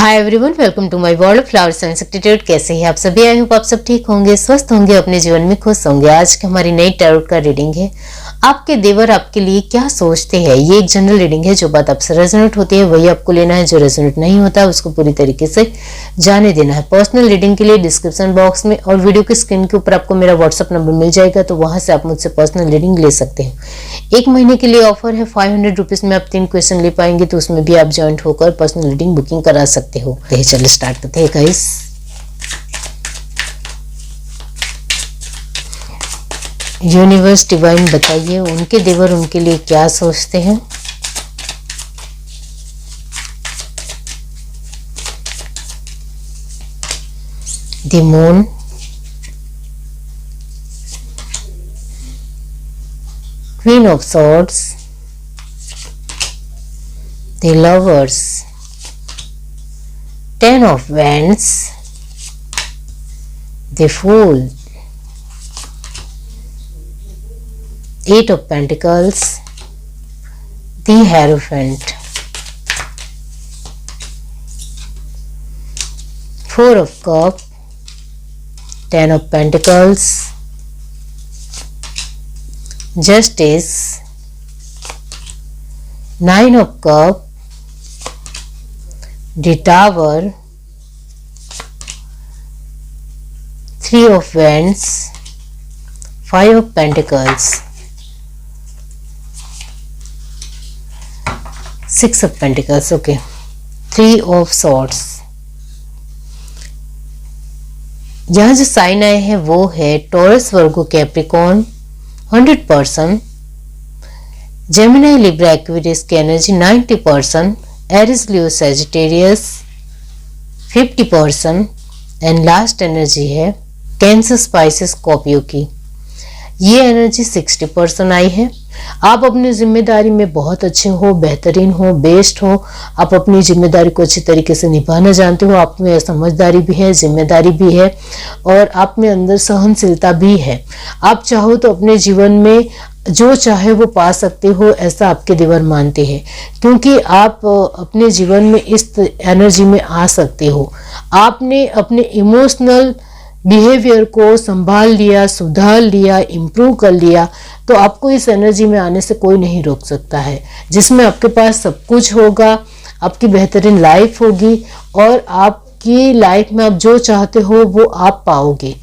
Hi everyone, welcome to my world of flowers and attitude. कैसे हैं आप सभी? आई होप आप सब ठीक होंगे, स्वस्थ होंगे, अपने जीवन में खुश होंगे। आज की हमारी नई टैरोट का रीडिंग है आपके देवर आपके लिए क्या सोचते हैं। ये एक जनरल रीडिंग है, जो बात आपसे रेजोनेट होती है वही आपको लेना है, जो रेजोनेट नहीं होता है उसको पूरी तरीके से जाने देना है। पर्सनल रीडिंग के लिए डिस्क्रिप्शन बॉक्स में और वीडियो की स्क्रीन के ऊपर आपको मेरा व्हाट्सअप नंबर मिल जाएगा, तो वहां से आप मुझसे पर्सनल रीडिंग ले सकते हैं। 1 महीने के लिए ऑफर है, 500 रुपीज में आप 3 क्वेश्चन ले पाएंगे, तो उसमें भी आप ज्वाइंट होकर पर्सनल रीडिंग बुकिंग करा सकते हो। चलिए स्टार्ट करते हैं गाइस। यूनिवर्स डिवाइन बताइए उनके देवर उनके लिए क्या सोचते हैं। The moon, queen of swords, the lovers, 10 of wands, the fool, 8 of pentacles, the hierophant, 4 of cups, 10 of pentacles, justice, 9 of cups, the tower, 3 of wands, 5 of pentacles, 6 of pentacles, okay, 3 of swords। यहाँ जो sign आए हैं वो है Taurus, Virgo, Capricorn 100%, Gemini, Libra, Aquarius की energy 90%, Aries, Leo, Sagittarius 50% and last energy है Cancer, Pisces, Scorpio की। ये एनर्जी 60% आई है। आप अपनी जिम्मेदारी में बहुत अच्छे हो, बेहतरीन हो, बेस्ट हो। आप अपनी जिम्मेदारी को अच्छी तरीके से निभाना जानते हो। आप में समझदारी भी है, जिम्मेदारी भी है और आप में अंदर सहनशीलता भी है। आप चाहो तो अपने जीवन में जो चाहे वो पा सकते हो, ऐसा आपके देवर मानते हैं, क्योंकि आप अपने जीवन में इस एनर्जी में आ सकते हो। आपने अपने इमोशनल बिहेवियर को संभाल लिया, सुधार लिया, इम्प्रूव कर लिया, तो आपको इस एनर्जी में आने से कोई नहीं रोक सकता है, जिसमें आपके पास सब कुछ होगा, आपकी बेहतरीन लाइफ होगी और आपकी लाइफ में आप जो चाहते हो वो आप पाओगे।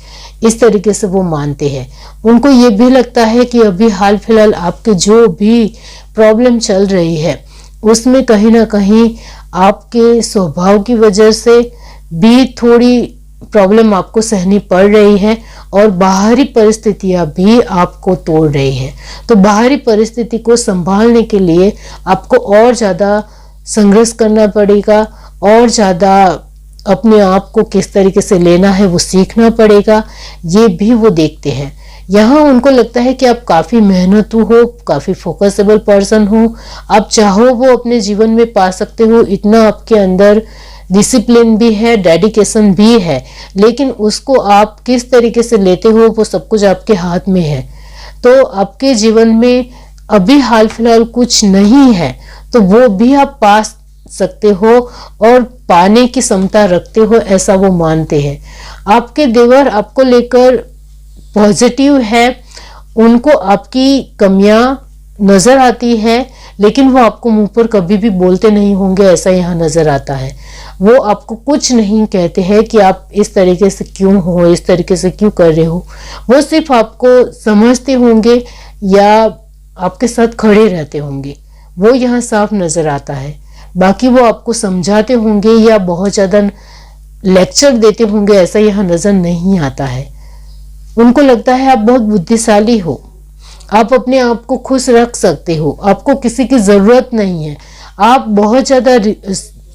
इस तरीके से वो मानते हैं। उनको ये भी लगता है कि अभी हाल फिलहाल आपके जो भी प्रॉब्लम चल रही है उसमें कहीं ना कहीं आपके स्वभाव की वजह से भी थोड़ी प्रॉब्लम आपको सहनी पड़ रही है और बाहरी परिस्थितियां भी आपको तोड़ रही है। तो बाहरी परिस्थिति को संभालने के लिए आपको और ज़्यादा संघर्ष करना पड़ेगा, और ज़्यादा अपने आप को किस तरीके से लेना है वो सीखना पड़ेगा। ये भी वो देखते हैं। यहाँ उनको लगता है कि आप काफ़ी मेहनतू हो, काफ़ी फोकसेबल पर्सन हो। आप चाहो वो अपने जीवन में पा सकते हो, इतना आपके अंदर डिसिप्लिन भी है, डेडिकेशन भी है, लेकिन उसको आप किस तरीके से लेते हो वो सब कुछ आपके हाथ में है। तो आपके जीवन में अभी हाल फिलहाल कुछ नहीं है तो वो भी आप पा सकते हो और पाने की क्षमता रखते हो, ऐसा वो मानते हैं। आपके देवर आपको लेकर पॉजिटिव है, उनको आपकी कमियां नजर आती है, लेकिन वो आपको मुंह पर कभी भी बोलते नहीं होंगे, ऐसा यहाँ नजर आता है। वो आपको कुछ नहीं कहते हैं कि आप इस तरीके से क्यों हो, इस तरीके से क्यों कर रहे हो। वो सिर्फ आपको समझते होंगे या आपके साथ खड़े रहते होंगे, वो यहाँ साफ नजर आता है। बाकी वो आपको समझाते होंगे या बहुत ज़्यादा लेक्चर देते होंगे, ऐसा यहाँ नजर नहीं आता है। उनको लगता है आप बहुत बुद्धिशाली हो, आप अपने आप को खुश रख सकते हो, आपको किसी की ज़रूरत नहीं है। आप बहुत ज़्यादा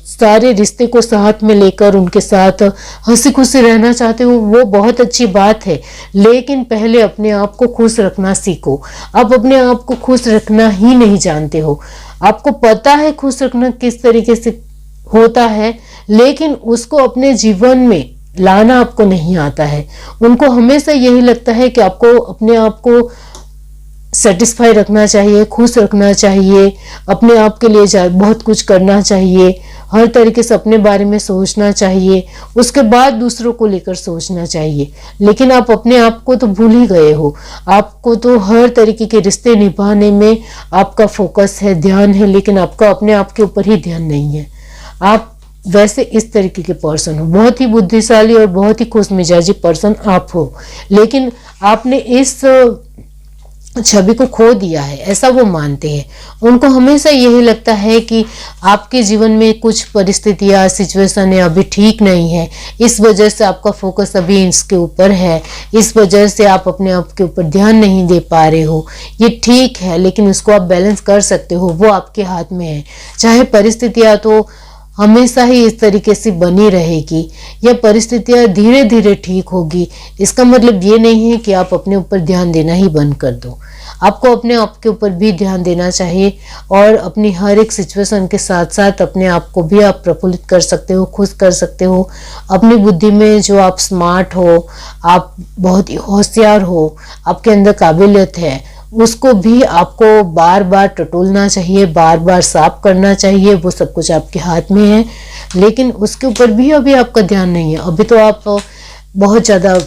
सारे रिश्ते को साथ में लेकर उनके साथ हंसी खुशी रहना चाहते हो, वो बहुत अच्छी बात है, लेकिन पहले अपने आप को खुश रखना सीखो। आप अपने आप को खुश रखना ही नहीं जानते हो। आपको पता है खुश रखना किस तरीके से होता है, लेकिन उसको अपने जीवन में लाना आपको नहीं आता है। उनको हमेशा यही लगता है कि आपको अपने आप को सेटिस्फाई रखना चाहिए, खुश रखना चाहिए, अपने आप के लिए बहुत कुछ करना चाहिए, हर तरीके से अपने बारे में सोचना चाहिए, उसके बाद दूसरों को लेकर सोचना चाहिए। लेकिन आप अपने आप को तो भूल ही गए हो। आपको तो हर तरीके के रिश्ते निभाने में आपका फोकस है, ध्यान है, लेकिन आपका अपने आप के ऊपर ही ध्यान नहीं है। आप वैसे इस तरीके के पर्सन हो, बहुत ही बुद्धिशाली और बहुत ही खुश मिजाजी पर्सन आप हो, लेकिन आपने इस छवि को खो दिया है, ऐसा वो मानते हैं। उनको हमेशा यही लगता है कि आपके जीवन में कुछ परिस्थितियां, सिचुएशन अभी ठीक नहीं है, इस वजह से आपका फोकस अभी इसके ऊपर है, इस वजह से आप अपने आप के ऊपर ध्यान नहीं दे पा रहे हो। ये ठीक है, लेकिन उसको आप बैलेंस कर सकते हो, वो आपके हाथ में है। चाहे परिस्थितियां तो हमेशा ही इस तरीके से बनी रहेगी या परिस्थितियां धीरे धीरे ठीक होगी, इसका मतलब ये नहीं है कि आप अपने ऊपर ध्यान देना ही बंद कर दो। आपको अपने आप के ऊपर भी ध्यान देना चाहिए और अपनी हर एक सिचुएशन के साथ साथ अपने आप को भी आप प्रफुल्लित कर सकते हो, खुश कर सकते हो। अपनी बुद्धि में जो आप स्मार्ट हो, आप बहुत ही होशियार हो, आपके अंदर काबिलियत है, उसको भी आपको बार बार टटोलना चाहिए, बार बार साफ करना चाहिए। वो सब कुछ आपके हाथ में है, लेकिन उसके ऊपर भी अभी आपका ध्यान नहीं है। अभी तो आप बहुत ज़्यादा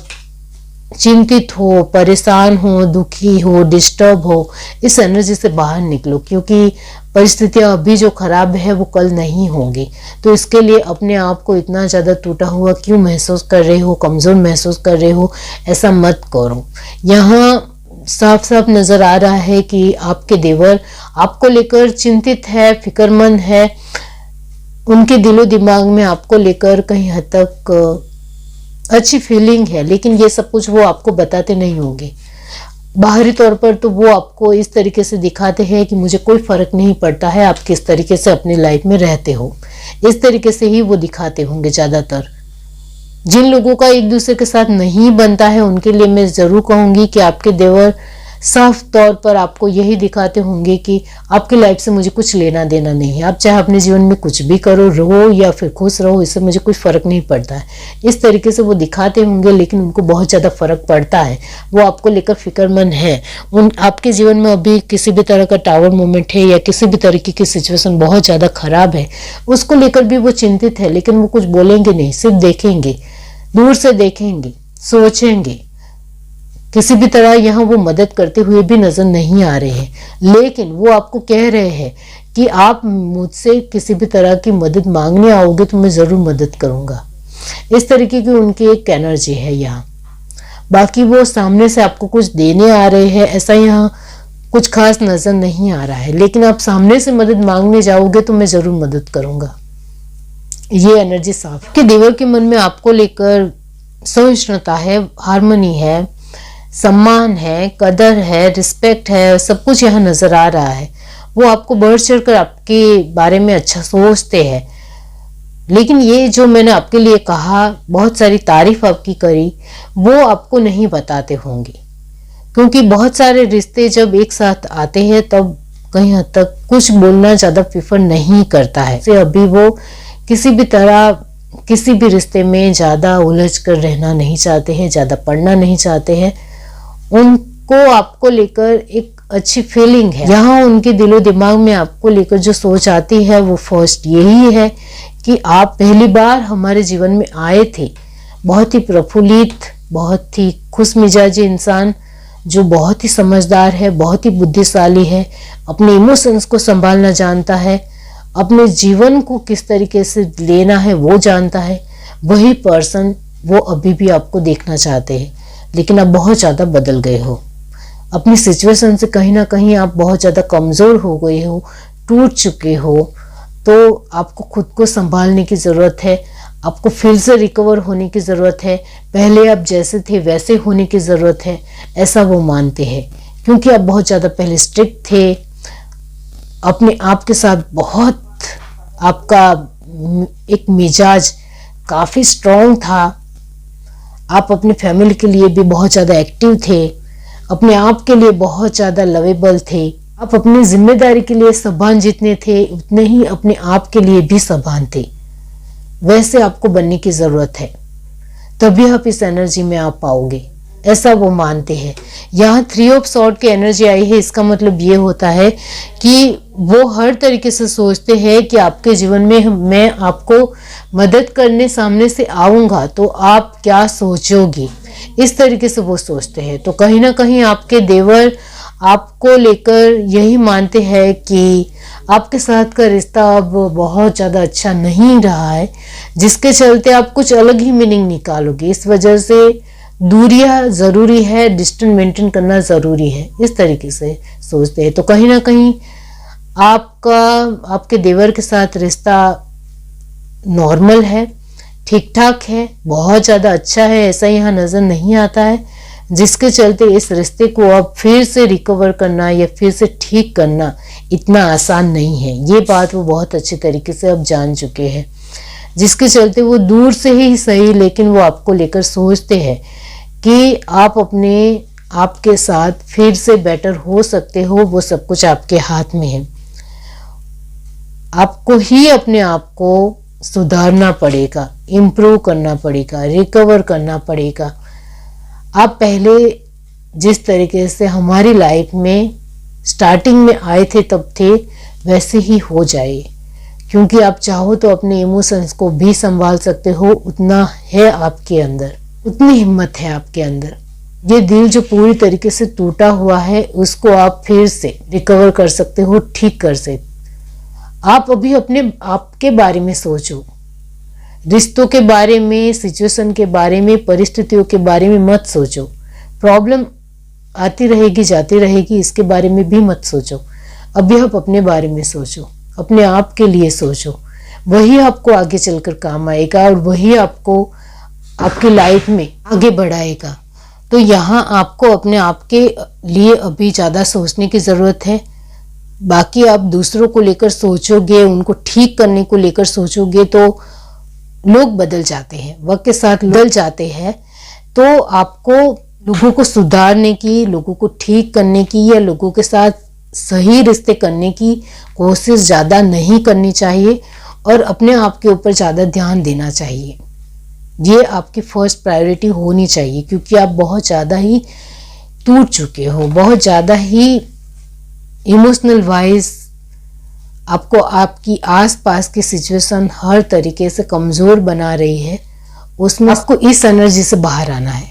चिंतित हो, परेशान हो, दुखी हो, डिस्टर्ब हो। इस एनर्जी से बाहर निकलो, क्योंकि परिस्थितियां अभी जो खराब है वो कल नहीं होंगी। तो इसके लिए अपने आप को इतना ज़्यादा टूटा हुआ क्यों महसूस कर रहे हो, कमज़ोर महसूस कर रहे हो, ऐसा मत करो। यहाँ साफ साफ नजर आ रहा है कि आपके देवर आपको लेकर चिंतित है, फिक्रमंद है। उनके दिलो दिमाग में आपको लेकर कहीं हद तक अच्छी फीलिंग है, लेकिन ये सब कुछ वो आपको बताते नहीं होंगे। बाहरी तौर पर तो वो आपको इस तरीके से दिखाते हैं कि मुझे कोई फर्क नहीं पड़ता है आप किस तरीके से अपनी लाइफ में रहते हो। इस तरीके से ही वो दिखाते होंगे ज़्यादातर। जिन लोगों का एक दूसरे के साथ नहीं बनता है उनके लिए मैं ज़रूर कहूँगी कि आपके देवर साफ तौर पर आपको यही दिखाते होंगे कि आपकी लाइफ से मुझे कुछ लेना देना नहीं है। आप चाहे अपने जीवन में कुछ भी करो, रहो या फिर खुश रहो, इससे मुझे कुछ फ़र्क नहीं पड़ता है। इस तरीके से वो दिखाते होंगे, लेकिन उनको बहुत ज़्यादा फ़र्क पड़ता है। वो आपको लेकर फिक्रमंद है। आपके जीवन में अभी किसी भी तरह का टावर मोमेंट है या किसी भी तरीके की सिचुएशन बहुत ज़्यादा ख़राब है, उसको लेकर भी वो चिंतित है, लेकिन वो कुछ बोलेंगे नहीं, सिर्फ देखेंगे, दूर से देखेंगे, सोचेंगे। किसी भी तरह यहाँ वो मदद करते हुए भी नजर नहीं आ रहे हैं, लेकिन वो आपको कह रहे हैं कि आप मुझसे किसी भी तरह की मदद मांगने आओगे तो मैं ज़रूर मदद करूँगा। इस तरीके की उनकी एक एनर्जी है यहाँ। बाकी वो सामने से आपको कुछ देने आ रहे हैं, ऐसा यहाँ कुछ खास नज़र नहीं आ रहा है, लेकिन आप सामने से मदद मांगने जाओगे तो मैं ज़रूर मदद करूँगा। ये एनर्जी साफ कि देवर के मन में आपको लेकर सहिष्णुता है, हार्मनी है, सम्मान है, कदर है, रिस्पेक्ट है, सब कुछ यहाँ नजर आ रहा है। वो आपको बढ़ चढ़कर आपके बारे में अच्छा सोचते हैं, लेकिन ये जो मैंने आपके लिए कहा, बहुत सारी तारीफ आपकी करी, वो आपको नहीं बताते होंगे, क्योंकि बहुत सारे रिश्ते जब एक साथ आते हैं तब कहीं हद तक कुछ बोलना ज़्यादा प्रेफर नहीं करता है। तो अभी वो किसी भी तरह किसी भी रिश्ते में ज़्यादा उलझ कर रहना नहीं चाहते हैं, ज़्यादा पढ़ना नहीं चाहते हैं। उनको आपको लेकर एक अच्छी फीलिंग है। यहाँ उनके दिलो दिमाग में आपको लेकर जो सोच आती है वो फर्स्ट यही है कि आप पहली बार हमारे जीवन में आए थे। बहुत ही प्रफुल्लित, बहुत ही खुश मिजाजी इंसान जो बहुत ही समझदार है, बहुत ही बुद्धिशाली है, अपने इमोशंस को संभालना जानता है, अपने जीवन को किस तरीके से लेना है वो जानता है। वही पर्सन वो अभी भी आपको देखना चाहते हैं, लेकिन आप बहुत ज़्यादा बदल गए हो। अपनी सिचुएशन से कहीं ना कहीं आप बहुत ज़्यादा कमज़ोर हो गए हो, टूट चुके हो। तो आपको खुद को संभालने की ज़रूरत है, आपको फिर से रिकवर होने की ज़रूरत है, पहले आप जैसे थे वैसे होने की ज़रूरत है, ऐसा वो मानते हैं। क्योंकि आप बहुत ज़्यादा पहले स्ट्रिक्ट थे, अपने आप के साथ बहुत आपका एक मिजाज काफ़ी स्ट्रॉन्ग था। आप अपनी फैमिली के लिए भी बहुत ज़्यादा एक्टिव थे, अपने आप के लिए बहुत ज़्यादा लवेबल थे। आप अपनी जिम्मेदारी के लिए सभान जितने थे उतने ही अपने आप के लिए भी सभान थे। वैसे आपको बनने की ज़रूरत है, तभी आप इस एनर्जी में आ पाओगे। ऐसा वो मानते हैं। यहाँ 3 ऑफ सॉर्ड की एनर्जी आई है, इसका मतलब ये होता है कि वो हर तरीके से सोचते हैं कि आपके जीवन में मैं आपको मदद करने सामने से आऊँगा तो आप क्या सोचोगी, इस तरीके से वो सोचते हैं। तो कहीं ना कहीं आपके देवर आपको लेकर यही मानते हैं कि आपके साथ का रिश्ता अब बहुत ज़्यादा अच्छा नहीं रहा है, जिसके चलते आप कुछ अलग ही मीनिंग निकालोगे। इस वजह से दूरियां ज़रूरी है, डिस्टेंस मेंटेन करना ज़रूरी है, इस तरीके से सोचते हैं। तो कहीं ना कहीं आपके देवर के साथ रिश्ता नॉर्मल है, ठीक ठाक है, बहुत ज़्यादा अच्छा है, ऐसा यहाँ नज़र नहीं आता है, जिसके चलते इस रिश्ते को अब फिर से रिकवर करना या फिर से ठीक करना इतना आसान नहीं है। ये बात वो बहुत अच्छे तरीके से अब जान चुके हैं, जिसके चलते वो दूर से ही सही लेकिन वो आपको लेकर सोचते हैं कि आप आपके साथ फिर से बेटर हो सकते हो। वो सब कुछ आपके हाथ में है, आपको ही अपने आप को सुधारना पड़ेगा, इम्प्रूव करना पड़ेगा, रिकवर करना पड़ेगा। आप पहले जिस तरीके से हमारी लाइफ में स्टार्टिंग में आए थे तब थे वैसे ही हो जाए, क्योंकि आप चाहो तो अपने इमोशंस को भी संभाल सकते हो, उतना है आपके अंदर, उतनी हिम्मत है आपके अंदर। ये दिल जो पूरी तरीके से टूटा हुआ है उसको आप फिर से रिकवर कर सकते हो, ठीक कर सकते। आप अभी अपने आप के बारे में सोचो, रिश्तों के बारे में, सिचुएशन के बारे में, परिस्थितियों के बारे में मत सोचो। प्रॉब्लम आती रहेगी जाती रहेगी, इसके बारे में भी मत सोचो। अभी आप अपने बारे में सोचो, अपने आप के लिए सोचो, वही आपको आगे चलकर काम आएगा और वही आपको आपकी लाइफ में आगे बढ़ाएगा। तो यहाँ आपको अपने आप के लिए अभी ज़्यादा सोचने की ज़रूरत है। बाकी आप दूसरों को लेकर सोचोगे, उनको ठीक करने को लेकर सोचोगे तो लोग बदल जाते हैं, वक्त के साथ बदल जाते हैं। तो आपको लोगों को सुधारने की, लोगों को ठीक करने की या लोगों के साथ सही रिश्ते करने की कोशिश ज़्यादा नहीं करनी चाहिए और अपने आप के ऊपर ज़्यादा ध्यान देना चाहिए। ये आपकी फर्स्ट प्रायोरिटी होनी चाहिए, क्योंकि आप बहुत ज़्यादा ही टूट चुके हो, बहुत ज़्यादा ही इमोशनल वाइज आपको आपकी आसपास की सिचुएशन हर तरीके से कमज़ोर बना रही है। उसमें आपको इस एनर्जी से बाहर आना है,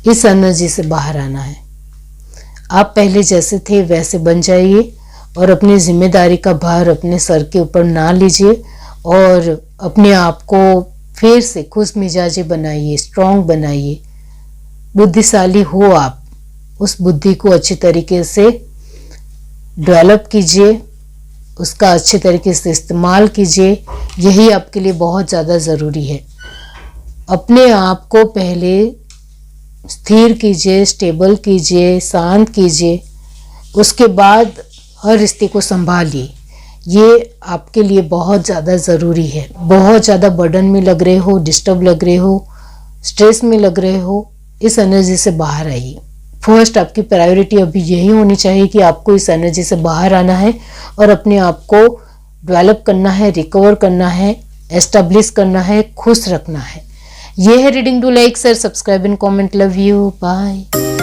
इस एनर्जी से बाहर आना है। आप पहले जैसे थे वैसे बन जाइए और अपनी जिम्मेदारी का भार अपने सर के ऊपर ना लीजिए और अपने आप को फिर से खुश मिजाजी बनाइए, स्ट्रॉन्ग बनाइए, बुद्धिशाली हो आप। उस बुद्धि को अच्छी तरीके से डेवलप कीजिए, उसका अच्छे तरीके से इस्तेमाल कीजिए, यही आपके लिए बहुत ज़्यादा ज़रूरी है। अपने आप को पहले स्थिर कीजिए, स्टेबल कीजिए, शांत कीजिए, उसके बाद हर रिश्ते को संभालिए। ये आपके लिए बहुत ज़्यादा ज़रूरी है। बहुत ज़्यादा बर्डन में लग रहे हो, डिस्टर्ब लग रहे हो, स्ट्रेस में लग रहे हो, इस एनर्जी से बाहर आइए। फर्स्ट आपकी प्रायोरिटी अभी यही होनी चाहिए कि आपको इस एनर्जी से बाहर आना है और अपने आप को डेवलप करना है, रिकवर करना है, एस्टेब्लिश करना है, खुश रखना है। ये है reading. Do like, share, subscribe and comment. Love you, bye.